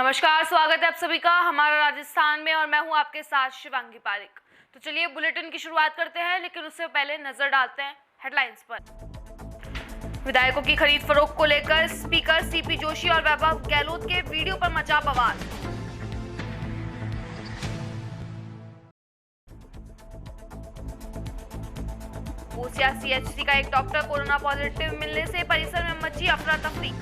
नमस्कार, स्वागत है आप सभी का हमारा राजस्थान में और मैं हूं आपके साथ शिवांगी पारिक। तो चलिए बुलेटिन की शुरुआत करते हैं, लेकिन उससे पहले नजर डालते हैं हेडलाइंस पर। विधायकों की खरीद फरोख्त को लेकर स्पीकर सीपी जोशी और वैभव गहलोत के वीडियो पर मचा बवाल। बोसिया सीएचसी का एक डॉक्टर कोरोना पॉजिटिव मिलने से परिसर में मची अफरा तफरी।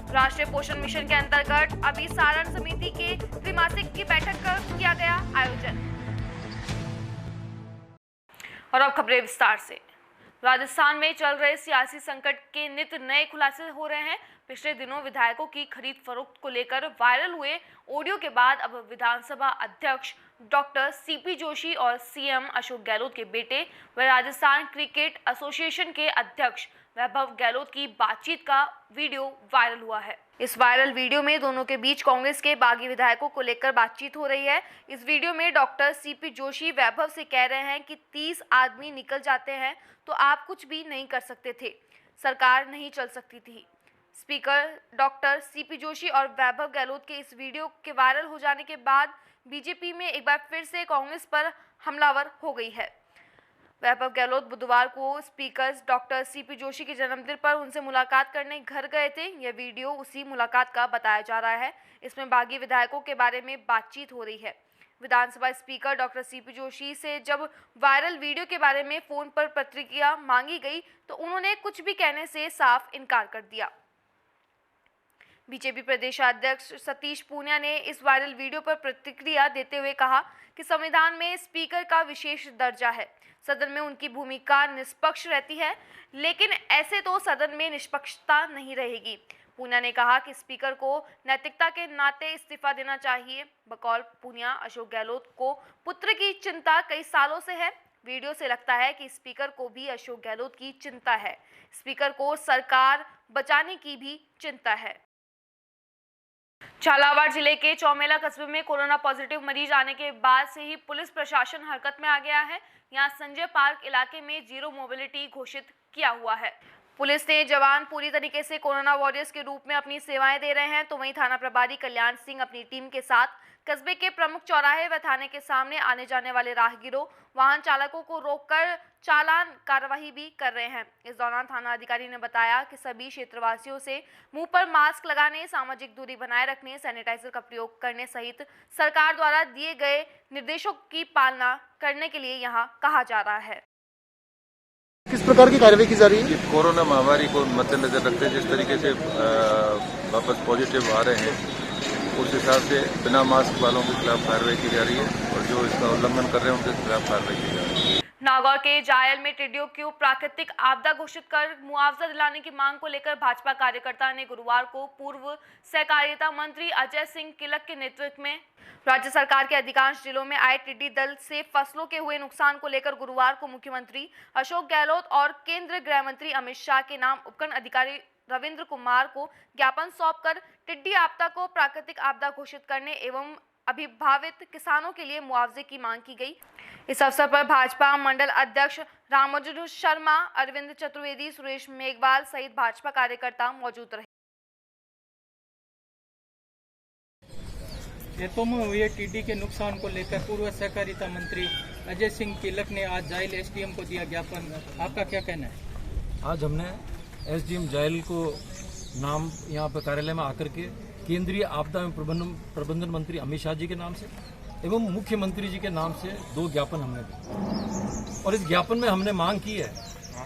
राष्ट्रीय पोषण मिशन के अंतर्गत अभी सारण समिति के त्रिमासिक की बैठक का किया गया आयोजन। और अब खबरें विस्तार से। राजस्थान में चल रहे सियासी संकट के नित नए खुलासे हो रहे हैं। पिछले दिनों विधायकों की खरीद फरोख्त को लेकर वायरल हुए ऑडियो के बाद अब विधानसभा अध्यक्ष डॉक्टर सीपी जोशी और सीएम अशोक गहलोत के बेटे व राजस्थान क्रिकेट एसोसिएशन के अध्यक्ष वैभव गहलोत की बातचीत का वीडियो वायरल हुआ है। इस वायरल वीडियो में दोनों के बीच कांग्रेस के बागी विधायकों को लेकर बातचीत हो रही है। इस वीडियो में डॉक्टर सीपी जोशी वैभव से कह रहे हैं कि 30 आदमी निकल जाते हैं तो आप कुछ भी नहीं कर सकते थे, सरकार नहीं चल सकती थी। स्पीकर डॉक्टर सीपी जोशी और वैभव गहलोत के इस वीडियो के वायरल हो जाने के बाद बीजेपी में एक बार फिर से कांग्रेस पर हमलावर हो गई है। वैभव गहलोत बुधवार को स्पीकर डॉक्टर सीपी जोशी के जन्मदिन पर उनसे मुलाकात करने घर गए थे। यह वीडियो उसी मुलाकात का बताया जा रहा है। इसमें बागी विधायकों के बारे में बातचीत हो रही है। विधानसभा स्पीकर डॉक्टर सीपी जोशी से जब वायरल वीडियो के बारे में फोन पर प्रतिक्रिया मांगी गई तो उन्होंने कुछ भी कहने से साफ इनकार कर दिया। बीजेपी प्रदेशाध्यक्ष सतीश पूनिया ने इस वायरल वीडियो पर प्रतिक्रिया देते हुए कहा कि संविधान में स्पीकर का विशेष दर्जा है, सदन में उनकी भूमिका निष्पक्ष रहती है, लेकिन ऐसे तो सदन में निष्पक्षता नहीं रहेगी। पूनिया ने कहा कि स्पीकर को नैतिकता के नाते इस्तीफा देना चाहिए। बकौल पूनिया, अशोक गहलोत को पुत्र की चिंता कई सालों से है। वीडियो से लगता है कि स्पीकर को भी अशोक गहलोत की चिंता है। स्पीकर को सरकार बचाने की भी चिंता है। झालावाड़ जिले के चौमेला कस्बे में कोरोना पॉजिटिव मरीज आने के बाद से ही पुलिस प्रशासन हरकत में आ गया है। यहां संजय पार्क इलाके में जीरो मोबिलिटी घोषित किया हुआ है। पुलिस ने जवान पूरी तरीके से कोरोना वॉरियर्स के रूप में अपनी सेवाएं दे रहे हैं, तो वहीं थाना प्रभारी कल्याण सिंह अपनी टीम के साथ कस्बे के प्रमुख चौराहे व थाने के सामने आने जाने वाले राहगीरों, वाहन चालकों को रोककर चालान कार्रवाई भी कर रहे हैं। इस दौरान थाना अधिकारी ने बताया कि सभी क्षेत्रवासियों से मुंह पर मास्क लगाने, सामाजिक दूरी बनाए रखने, सैनिटाइजर का प्रयोग करने सहित सरकार द्वारा दिए गए निर्देशों की पालना करने के लिए यहां कहा जा रहा है। किस प्रकार की कार्रवाई की जा रही है? कोरोना महामारी को मद्देनजर रखते हुए जिस तरीके से वापस पॉजिटिव आ रहे हैं, उस हिसाब से बिना मास्क वालों के खिलाफ कार्रवाई की जा रही है और जो इसका उल्लंघन कर रहे हैं उनके खिलाफ कार्रवाई की जा रही है। नागौर के जायल में टिड्डियों को प्राकृतिक आपदा घोषित कर मुआवजा दिलाने की मांग को लेकर भाजपा कार्यकर्ता ने गुरुवार को पूर्व सहकारिता मंत्री अजय सिंह किलक के नेतृत्व में राज्य सरकार के अधिकांश जिलों में आए टिड्डी दल से फसलों के हुए नुकसान को लेकर गुरुवार को मुख्यमंत्री अशोक गहलोत और केंद्रीय गृह मंत्री अमित शाह के नाम उपखंड अधिकारी रविंद्र कुमार को ज्ञापन सौंपकर टिड्डी आपदा को प्राकृतिक आपदा घोषित करने एवं अभिभावित किसानों के लिए मुआवजे की मांग की गई। इस अवसर पर भाजपा मंडल अध्यक्ष रामोजू शर्मा, अरविंद चतुर्वेदी, सुरेश मेघवाल सहित भाजपा कार्यकर्ता मौजूद रहे। खेतों में हुए टिड्डी के नुकसान को लेकर पूर्व सहकारिता मंत्री अजय सिंह किलक ने आज जायल एसडीएम को दिया ज्ञापन। आपका क्या कहना है? आज हमने एसडीएम जायल को नाम यहाँ पर कार्यालय में आकर के केंद्रीय आपदा एवं प्रबंधन मंत्री अमित शाह जी के नाम से एवं मुख्यमंत्री जी के नाम से 2 ज्ञापन हमने दिए और इस ज्ञापन में हमने मांग की है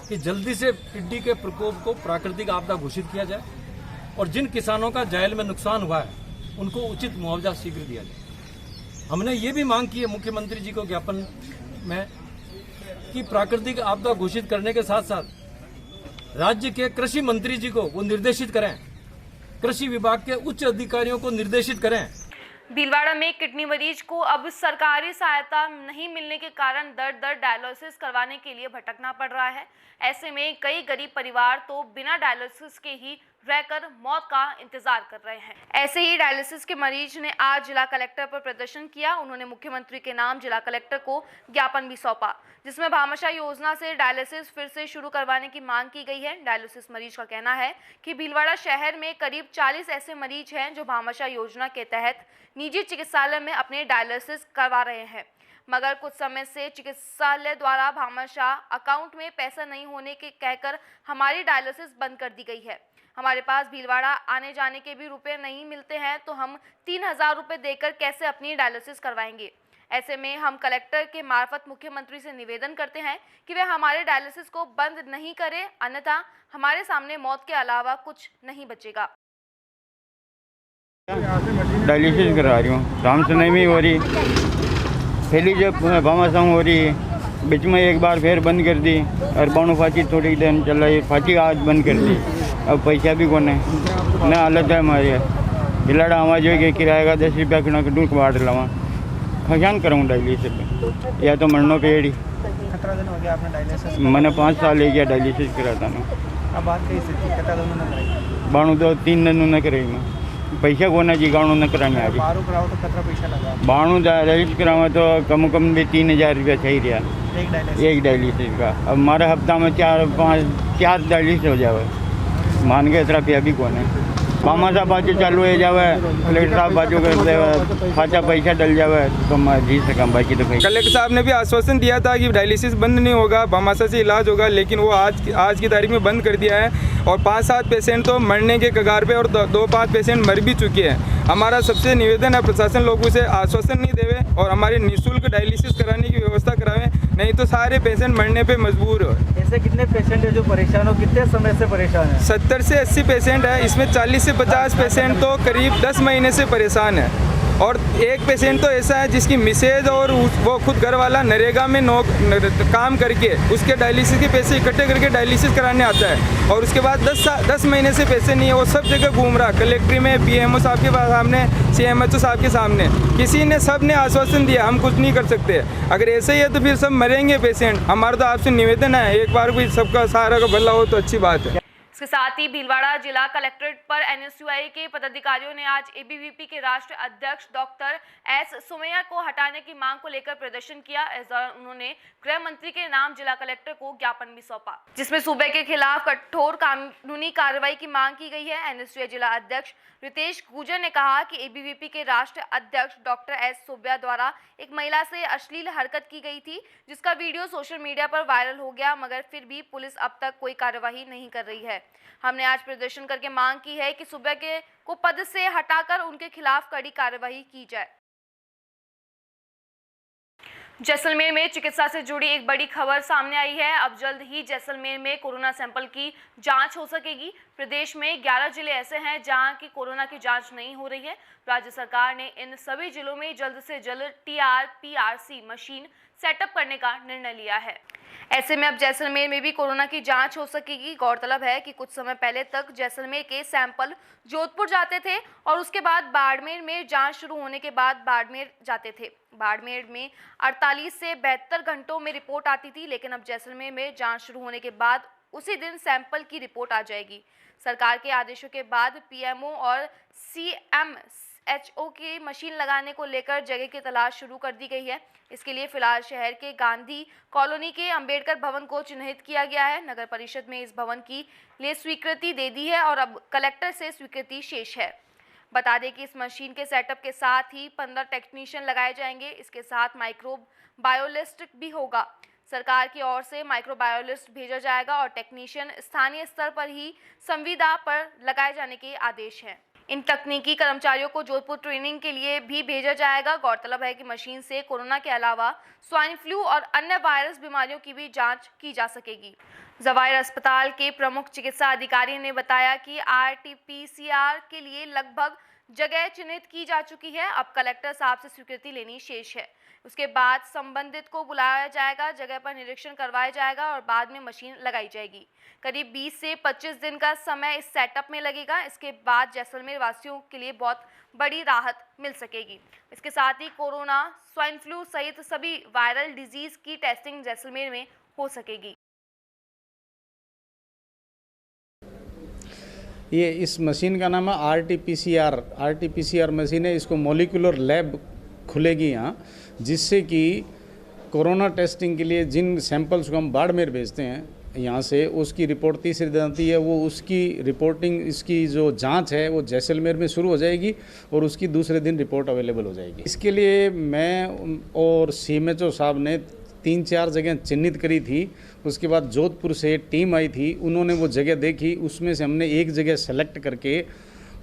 कि जल्दी से टिड्डी के प्रकोप को प्राकृतिक आपदा घोषित किया जाए और जिन किसानों का जायल में नुकसान हुआ है उनको उचित मुआवजा शीघ्र दिया जाए। हमने ये भी मांग की है मुख्यमंत्री जी को ज्ञापन में कि प्राकृतिक आपदा घोषित करने के साथ साथ राज्य के कृषि मंत्री जी को वो निर्देशित करें, कृषि विभाग के उच्च अधिकारियों को निर्देशित करें। भीलवाड़ा में किडनी मरीज को अब सरकारी सहायता नहीं मिलने के कारण दर दर डायलिसिस करवाने के लिए भटकना पड़ रहा है। ऐसे में कई गरीब परिवार तो बिना डायलिसिस के ही रहकर मौत का इंतजार कर रहे हैं। ऐसे ही डायलिसिस के मरीज ने आज जिला कलेक्टर पर प्रदर्शन किया। उन्होंने मुख्यमंत्री के नाम जिला कलेक्टर को ज्ञापन भी सौंपा, जिसमें भामाशाह योजना से डायलिसिस फिर से शुरू करवाने की मांग की गई है। डायलिसिस मरीज का कहना है कि भीलवाड़ा शहर में करीब 40 ऐसे मरीज हैं जो भामाशाह योजना के तहत निजी चिकित्सालय में अपने डायलिसिस करवा रहे हैं, मगर कुछ समय से चिकित्सालय द्वारा भामाशाह अकाउंट में पैसा नहीं होने के कहकर हमारी डायलिसिस बंद कर दी गई है। हमारे पास भीलवाड़ा आने जाने के भी रुपए नहीं मिलते हैं, तो हम 3000 रुपए देकर कैसे अपनी डायलिसिस करवाएंगे। ऐसे में हम कलेक्टर के मार्फत मुख्यमंत्री से निवेदन करते हैं कि वे हमारे डायलिसिस को बंद नहीं करें, अन्यथा हमारे सामने मौत के अलावा कुछ नहीं बचेगा। डायलिसिस करा रही हूँ, शाम से नहीं हो रही, पहली जब भामाशाह हो रही है, बीच में एक बार फिर बंद कर दी और बाणु फाची थोड़ी देर चल रही, फाची आज बंद कर दी। अब पैसा भी कौन है न हालत है हमारी। बिलाड़ा हवा जो कि किराए का 10 रुपया किना कटूँ बाढ़ लवा खजान करूँ डायलिसिस या तो मरनो पेड़ ही। कितना दिन हो गया आपने डायलिसिस? मैंने 5 साल ले गया डायलिसिस कराता ना। अब बात कही स्थिति कितना दिन में कराई? बाणु तो 3 दिन न कराई मैं, पैसा कोना जी गाणु न कराने आज। बारू कराओ तो कितना पैसा लगा? बाणु डायलिसिस करावा तो कम भी 3000 रुपया सही रहा एक डायलिसिस का। अब हमारे हफ्ता में 4 डायलिसिस हो जावे, मान के तरफ अभी कौन है। भामाशाह बाजू चालू हो जावे, कलेक्टर साहब बाजू कर दे, फाचा पैसा डल जावे तो मैं जी सका, बाकी तो कलेक्टर साहब ने भी आश्वासन दिया था कि डायलिसिस बंद नहीं होगा, भामाशाह से इलाज होगा, लेकिन वो आज की तारीख में बंद कर दिया है। और 5-7 पेशेंट तो मरने के कगार पे और 2-5 पेशेंट मर भी चुके हैं। हमारा सबसे निवेदन है प्रशासन लोगों से आश्वासन नहीं देवे और हमारे निःशुल्क डायलिसिस कराने की व्यवस्था करावें, नहीं तो सारे पेशेंट मरने पे मजबूर हो। ऐसे कितने पेशेंट है जो परेशान हो, कितने समय से परेशान है? 70 से 80 पेशेंट है, इसमें 40 से 50 पेशेंट तो करीब 10 महीने से परेशान है। और एक पेशेंट तो ऐसा है जिसकी मिसेज और वो खुद घर वाला नरेगा में काम करके उसके डायलिसिस के पैसे इकट्ठे करके डायलिसिस कराने आता है, और उसके बाद 10 महीने से पैसे नहीं है। वो सब जगह घूम रहा, कलेक्ट्री में, PMO साहब के सामने, CMHO साहब के सामने, किसी ने सब ने आश्वासन दिया, हम कुछ नहीं कर सकते। अगर ऐसे ही है तो फिर सब मरेंगे पेशेंट। हमारा तो आपसे निवेदन है, एक बार भी सबका सारा का भला हो तो अच्छी बात है। इसके साथ ही भीलवाड़ा जिला कलेक्ट्रेट पर NSUI के पदाधिकारियों ने आज ABVP के राष्ट्रीय अध्यक्ष डॉक्टर S सोमैया को हटाने की मांग को लेकर प्रदर्शन किया। इस दौरान उन्होंने गृह मंत्री के नाम जिला कलेक्टर को ज्ञापन भी सौंपा, जिसमें सूबे के खिलाफ कठोर कानूनी कार्रवाई की मांग की गई है। NSUI जिला अध्यक्ष रितेश गुजर ने कहा कि ABVP के राष्ट्रीय अध्यक्ष डॉक्टर S सोमैया द्वारा एक महिला से अश्लील हरकत की गई थी, जिसका वीडियो सोशल मीडिया पर वायरल हो गया, मगर फिर भी पुलिस अब तक कोई कार्यवाही नहीं कर रही है। हमने आज प्रदर्शन करके मांग की है कि सूबे के को पद से हटाकर उनके खिलाफ कड़ी कार्यवाही की जाए। जैसलमेर में चिकित्सा से जुड़ी एक बड़ी खबर सामने आई है। अब जल्द ही जैसलमेर में कोरोना सैंपल की जांच हो सकेगी। प्रदेश में 11 जिले ऐसे हैं जहां की कोरोना की जांच नहीं हो रही है। राज्य सरकार ने इन सभी जिलों में जल्द से जल्द TRPRC मशीन सेटअप करने का निर्णय लिया है। ऐसे में अब जैसलमेर में भी कोरोना की जांच हो सकेगी। गौरतलब है कि कुछ समय पहले तक जैसलमेर के सैंपल जोधपुर जाते थे और उसके बाद बाड़मेर में जांच शुरू होने के बाद बाड़मेर जाते थे। बाड़मेर में 48 से 72 घंटों में रिपोर्ट आती थी, लेकिन अब जैसलमेर में जांच शुरू होने के बाद उसी दिन सैंपल की रिपोर्ट आ जाएगी। सरकार के आदेशों के बाद PMO और CMHO की मशीन लगाने को लेकर जगह की तलाश शुरू कर दी गई है। इसके लिए फिलहाल शहर के गांधी कॉलोनी के अंबेडकर भवन को चिन्हित किया गया है। नगर परिषद में इस भवन की लिए स्वीकृति दे दी है और अब कलेक्टर से स्वीकृति शेष है। बता दें कि इस मशीन के सेटअप के साथ ही 15 टेक्नीशियन लगाए जाएंगे। इसके साथ माइक्रोबायोलिस्ट भी होगा। सरकार की ओर से माइक्रोबायोलिस्ट भेजा जाएगा और टेक्नीशियन स्थानीय स्तर पर ही संविदा पर लगाए जाने के आदेश हैं। इन तकनीकी कर्मचारियों को जोधपुर ट्रेनिंग के लिए भी भेजा जाएगा। गौरतलब है कि मशीन से कोरोना के अलावा स्वाइन फ्लू और अन्य वायरस बीमारियों की भी जांच की जा सकेगी। जवायर अस्पताल के प्रमुख चिकित्सा अधिकारी ने बताया कि RT-PCR के लिए लगभग जगह चिन्हित की जा चुकी है। अब कलेक्टर साहब से स्वीकृति लेनी शेष है। उसके बाद संबंधित को बुलाया जाएगा, जगह पर निरीक्षण करवाया जाएगा और बाद में मशीन लगाई जाएगी। करीब 20 से 25 दिन का समय इस सेटअप में लगेगा। इसके बाद जैसलमेर वासियों के लिए बहुत बड़ी राहत मिल सकेगी। इसके साथ ही कोरोना, स्वाइन फ्लू सहित सभी वायरल डिजीज की टेस्टिंग जैसलमेर में हो सकेगी। ये इस मशीन का नाम है RT-PCR मशीन है। इसको मॉलिक्यूलर लैब खुलेगी यहाँ, जिससे कि कोरोना टेस्टिंग के लिए जिन सैंपल्स को हम बाड़मेर भेजते हैं यहाँ से, उसकी रिपोर्ट तीसरे दिन आती है। वो उसकी रिपोर्टिंग, इसकी जो जांच है वो जैसलमेर में शुरू हो जाएगी और उसकी दूसरे दिन रिपोर्ट अवेलेबल हो जाएगी। इसके लिए मैं और CMHO साहब ने 3-4 जगह चिन्हित करी थी। उसके बाद जोधपुर से टीम आई थी, उन्होंने वो जगह देखी, उसमें से हमने एक जगह सेलेक्ट करके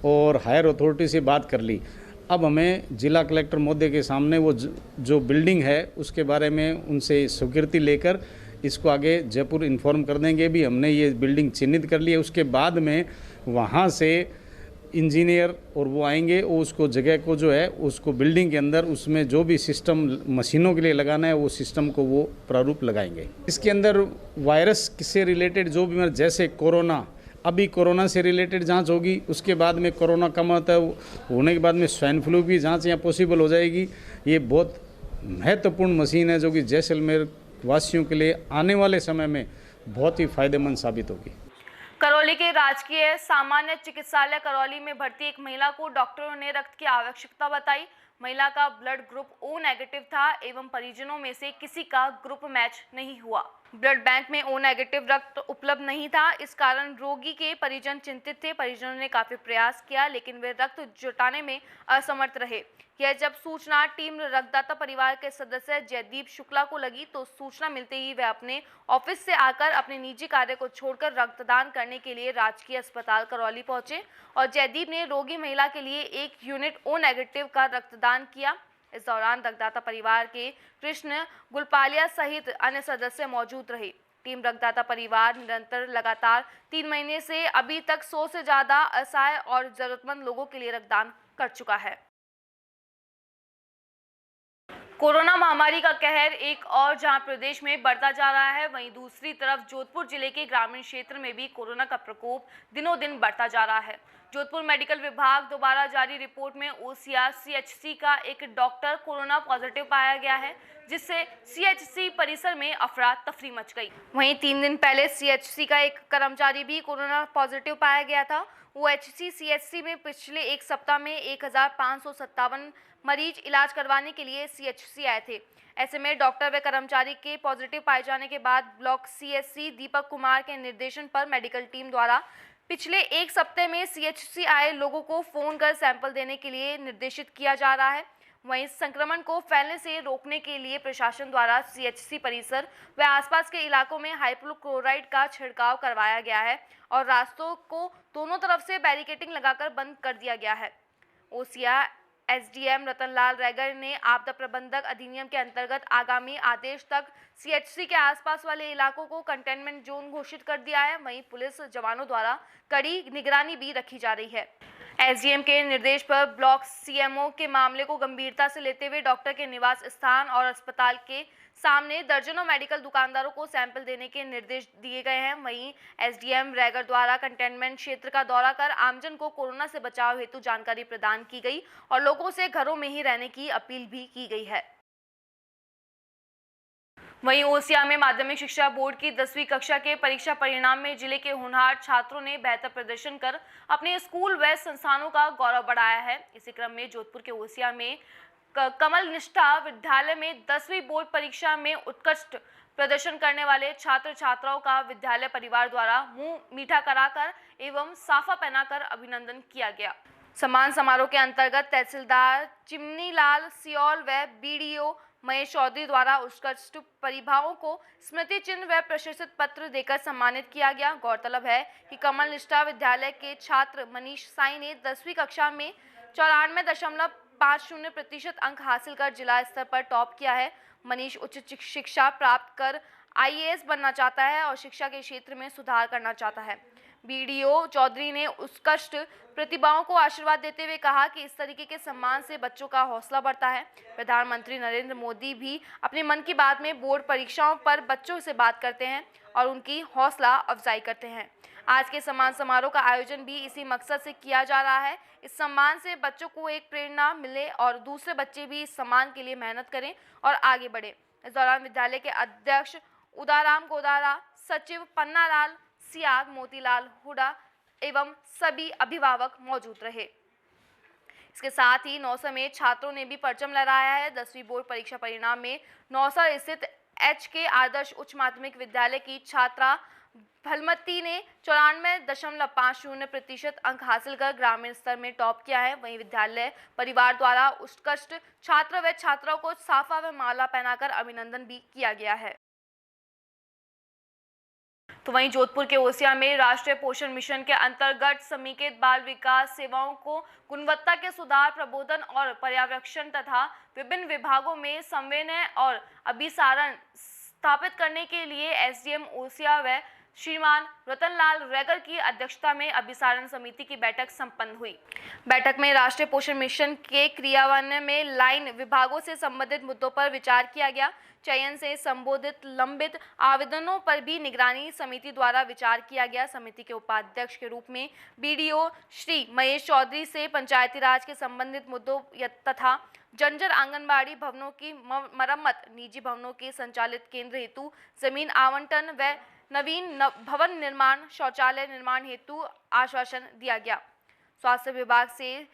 और हायर अथॉरिटी से बात कर ली। अब हमें जिला कलेक्टर महोदय के सामने वो जो बिल्डिंग है उसके बारे में उनसे स्वीकृति लेकर इसको आगे जयपुर इन्फॉर्म कर देंगे। भी हमने ये बिल्डिंग चिन्हित कर ली है। उसके बाद में वहाँ से इंजीनियर और वो आएंगे और उसको जगह को जो है उसको बिल्डिंग के अंदर उसमें जो भी सिस्टम मशीनों के लिए लगाना है वो सिस्टम को वो प्रारूप लगाएंगे। इसके अंदर वायरस से रिलेटेड जो भी, जैसे कोरोना, अभी कोरोना से रिलेटेड जांच होगी, उसके बाद में कोरोना कम होता है होने के बाद में स्वाइन फ्लू की जांच यहाँ पॉसिबल हो जाएगी। ये बहुत महत्वपूर्ण मशीन है जो कि जैसलमेर वासियों के लिए आने वाले समय में बहुत ही फायदेमंद साबित होगी। करौली के राजकीय सामान्य चिकित्सालय करौली में भर्ती एक महिला को डॉक्टरों ने रक्त की आवश्यकता बताई। महिला का ब्लड ग्रुप O नेगेटिव था एवं परिजनों में से किसी का ग्रुप मैच नहीं हुआ। ब्लड बैंक में O नेगेटिव रक्त उपलब्ध नहीं था, इस कारण रोगी के परिजन चिंतित थे। परिजनों ने काफी प्रयास किया लेकिन वे रक्त जुटाने में असमर्थ रहे। यह जब सूचना टीम रक्तदाता परिवार के सदस्य जयदीप शुक्ला को लगी तो सूचना मिलते ही वह अपने ऑफिस से आकर अपने निजी कार्य को छोड़कर रक्तदान करने के लिए राजकीय अस्पताल करौली पहुंचे और जयदीप ने रोगी महिला के लिए 1 यूनिट O नेगेटिव का रक्तदान किया। इस दौरान रक्तदाता परिवार के कृष्ण गुलपालिया सहित अन्य सदस्य मौजूद रहे। टीम रक्तदाता परिवार निरंतर लगातार 3 महीने से अभी तक 100 से ज्यादा असहाय और जरूरतमंद लोगों के लिए रक्तदान कर चुका है। कोरोना महामारी का कहर एक और जहां प्रदेश में बढ़ता जा रहा है, वहीं दूसरी तरफ जोधपुर जिले के ग्रामीण क्षेत्र में भी कोरोना का प्रकोप दिनों दिन बढ़ता जा रहा है। जोधपुर मेडिकल विभाग द्वारा जारी रिपोर्ट में OCR CHC का एक डॉक्टर कोरोना पॉजिटिव पाया गया है, जिससे CHC परिसर में अफरा तफरी मच गई। वहीं 3 दिन पहले CHC का एक कर्मचारी भी कोरोना पॉजिटिव पाया गया था। OHC CHC में पिछले एक सप्ताह में 1557 मरीज इलाज करवाने के लिए CHC आए थे। ऐसे में डॉक्टर व कर्मचारी के पॉजिटिव पाए जाने के बाद ब्लॉक CHC दीपक कुमार के निर्देशन पर मेडिकल टीम द्वारा पिछले एक सप्ताह में CHC आए लोगों को फोन कर सैंपल देने के लिए निर्देशित किया जा रहा है। वहीं संक्रमण को फैलने से रोकने के लिए प्रशासन द्वारा CHC परिसर व आसपास के इलाकों में हाइपोक्लोराइड का छिड़काव करवाया गया है और रास्तों को दोनों तरफ से बैरिकेडिंग लगाकर बंद कर दिया गया है। OCR SDM रतनलाल रैगर ने आपदा प्रबंधक अधिनियम के अंतर्गत आगामी आदेश तक CHC के आसपास वाले इलाकों को कंटेनमेंट जोन घोषित कर दिया है। वहीं पुलिस जवानों द्वारा कड़ी निगरानी भी रखी जा रही है। SDM के निर्देश पर ब्लॉक CMO के मामले को गंभीरता से लेते हुए डॉक्टर के निवास स्थान और अस्पताल के सामने दर्जनों मेडिकल दुकानदारों को सैंपल देने के निर्देश दिए गए हैं। वहीं SDM रैगर द्वारा कंटेनमेंट क्षेत्र का दौरा कर आमजन को कोरोना से बचाव हेतु जानकारी प्रदान की गई और लोगों से घरों में ही रहने की अपील भी की गई है। वहीं ओसिया में माध्यमिक शिक्षा बोर्ड की 10वीं कक्षा के परीक्षा परिणाम में जिले के होनहार छात्रों ने बेहतर प्रदर्शन कर अपने स्कूल व संस्थानों का गौरव बढ़ाया है। इसी क्रम में जोधपुर के ओसिया में कमल निष्ठा विद्यालय में 10वीं बोर्ड परीक्षा में उत्कृष्ट प्रदर्शन करने वाले छात्र छात्राओं का विद्यालय परिवार द्वारा मुंह मीठा कराकर एवं साफा पहनाकर अभिनंदन किया गया। सम्मान समारोह के अंतर्गत तहसीलदार चिमनी लाल सियोल व BDO महेश चौधरी द्वारा उत्कृष्ट प्रतिभाओं को स्मृति चिन्ह व प्रशस्ति पत्र देकर सम्मानित किया गया। गौरतलब है कि कमल निष्ठा विद्यालय के छात्र मनीष साई ने 10वीं कक्षा में 94.50% अंक हासिल कर जिला स्तर पर टॉप किया है। मनीष उच्च शिक्षा प्राप्त कर IAS बनना चाहता है और शिक्षा के क्षेत्र में सुधार करना चाहता है। BDO चौधरी ने उत्कृष्ट प्रतिभाओं को आशीर्वाद देते हुए कहा कि इस तरीके के सम्मान से बच्चों का हौसला बढ़ता है। प्रधानमंत्री नरेंद्र मोदी भी अपने मन की बात में बोर्ड परीक्षाओं पर बच्चों से बात करते हैं और उनकी हौसला अफजाई करते हैं। आज के सम्मान समारोह का आयोजन भी इसी मकसद से किया जा रहा है। इस सम्मान से बच्चों को एक प्रेरणा मिले और दूसरे बच्चे भी इस सम्मान के लिए मेहनत करें और आगे बढ़ें। इस दौरान विद्यालय के अध्यक्ष उदाराम गोदारा, सचिव पन्नालाल सियाग, मोतीलाल हुडा, एवं सभी अभिभावक मौजूद रहे। इसके साथ ही नौसा में छात्रों ने भी परचम लहराया है। 10वीं बोर्ड परीक्षा परिणाम में नौसा स्थित HK आदर्श उच्च माध्यमिक विद्यालय की छात्रा भलमती ने 94.50% अंक हासिल कर ग्रामीण स्तर में टॉप किया है। वहीं विद्यालय परिवार द्वारा उत्कृष्ट छात्र व छात्राओं को साफा व माला पहनाकर अभिनंदन भी किया गया है। तो वहीं जोधपुर के ओसिया में राष्ट्रीय पोषण मिशन के अंतर्गत समेकित बाल विकास सेवाओं को गुणवत्ता के सुधार, प्रबोधन और पर्यवेक्षण तथा विभिन्न विभागों में समन्वय और अभिसारण स्थापित करने के लिए SDM ओसिया व श्रीमान रतनलाल रेगर की अध्यक्षता में अभिसारण समिति की बैठक संपन्न हुई। बैठक में राष्ट्रीय पोषण मिशन के क्रियान्वयन में लाइन विभागों से संबंधित मुद्दों पर विचार किया गया। चयन से संबोधित लंबित आवेदनों पर भी निगरानी समिति द्वारा विचार किया गया। समिति के उपाध्यक्ष के रूप में BDO श्री महेश चौधरी से पंचायती राज के संबंधित मुद्दों तथा जर्जर आंगनबाड़ी भवनों की मरम्मत, निजी भवनों के संचालित केंद्र हेतु जमीन आवंटन व नवीन भवन निर्माण, शौचालय निर्माण हेतु आश्वासन दिया गया। स्वास्थ्य विभाग से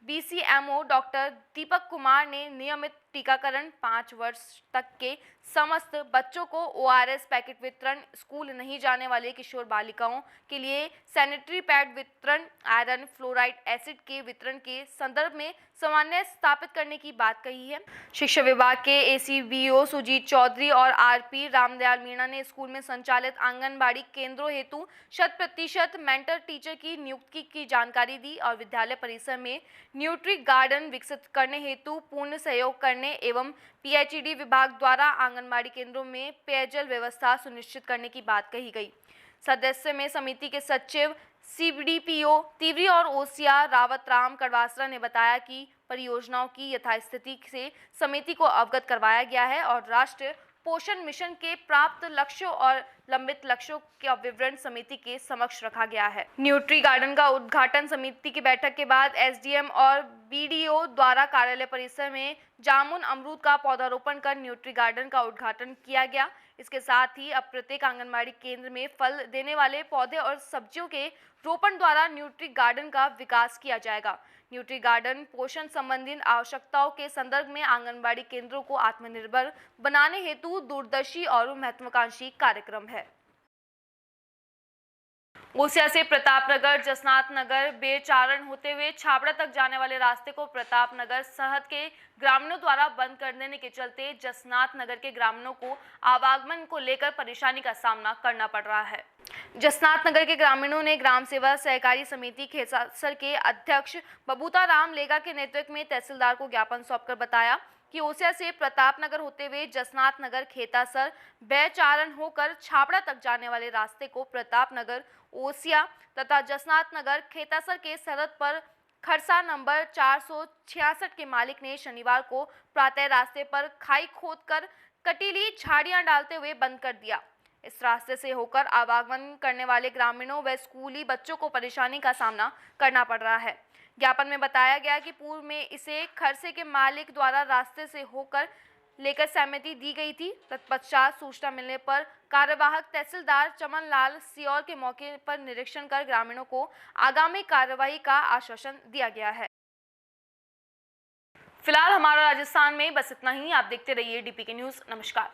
BCMO डॉक्टर दीपक कुमार ने नियमित टीकाकरण, 5 वर्ष तक के समस्त बच्चों को ORS पैकेट वितरण, स्कूल नहीं जाने वाले किशोर बालिकाओं के लिए सैनिटरी पैड वितरण, आयरन फ्लोराइड एसिड के वितरण के संदर्भ में समन्वय स्थापित करने की बात कही है। शिक्षा विभाग के ACBO सुजीत चौधरी और RP रामदयाल मीणा ने स्कूल में संचालित आंगनबाड़ी केंद्रों हेतु 100% मेंटर टीचर की नियुक्ति की जानकारी दी और विद्यालय परिसर में न्यूट्री गार्डन विकसित करने हेतु पूर्ण सहयोग करने एवं PHED विभाग द्वारा आंगनबाड़ी केंद्रों में पेयजल व्यवस्था सुनिश्चित करने की बात कही गई। सदस्य में समिति के सचिव CDPO तिवरी और ओसिया रावत राम कड़वासरा ने बताया कि परियोजनाओं की यथास्थिति से समिति को अवगत करवाया गया है और राष्ट्रीय पोषण मिशन के प्राप्त लक्ष्यों और लंबित लक्ष्यों का विवरण समिति के समक्ष रखा गया है। न्यूट्री गार्डन का उद्घाटन समिति की बैठक के बाद SDM और BDO द्वारा कार्यालय परिसर में जामुन अमरूद का पौधारोपण कर न्यूट्री गार्डन का उद्घाटन किया गया। इसके साथ ही अब प्रत्येक आंगनबाड़ी केंद्र में फल देने वाले पौधे और सब्जियों के रोपण द्वारा न्यूट्री गार्डन का विकास किया जाएगा। न्यूट्री गार्डन पोषण संबंधी आवश्यकताओं के संदर्भ में आंगनबाड़ी केंद्रों को आत्मनिर्भर बनाने हेतु दूरदर्शी और महत्वाकांक्षी कार्यक्रम है। ओसिया से प्रतापनगर, जसनाथ नगर, बेचारण होते हुए छाबड़ा तक जाने वाले रास्ते को प्रतापनगर सरहद के ग्रामीणों द्वारा बंद कर देने के चलते जसनाथ नगर के ग्रामीणों को आवागमन को लेकर परेशानी का सामना करना पड़ रहा है। जसनाथ नगर के ग्रामीणों ने ग्राम सेवा सहकारी समिति खेसासर के अध्यक्ष बबूता राम लेगा के नेतृत्व में तहसीलदार को ज्ञापन सौंपकर बताया कि ओसिया से प्रतापनगर होते हुए जसनाथ नगर, खेतासर, बेचारण होकर छाबड़ा तक जाने वाले रास्ते को प्रतापनगर, ओसिया तथा जसनाथ नगर, खेतासर के सरहद पर खरसा नंबर 466 के मालिक ने शनिवार को प्रातः रास्ते पर खाई खोदकर कटीली झाड़ियां डालते हुए बंद कर दिया। इस रास्ते से होकर आवागमन करने वाले ग्रामीणों व स्कूली बच्चों को परेशानी का सामना करना पड़ रहा है। ज्ञापन में बताया गया कि पूर्व में इसे खरसे के मालिक द्वारा रास्ते से होकर लेकर सहमति दी गई थी। तत्पश्चात सूचना मिलने पर कार्यवाहक तहसीलदार चमन लाल सियोर के मौके पर निरीक्षण कर ग्रामीणों को आगामी कार्यवाही का आश्वासन दिया गया है। फिलहाल हमारा राजस्थान में बस इतना ही। आप देखते रहिए DPK न्यूज। नमस्कार।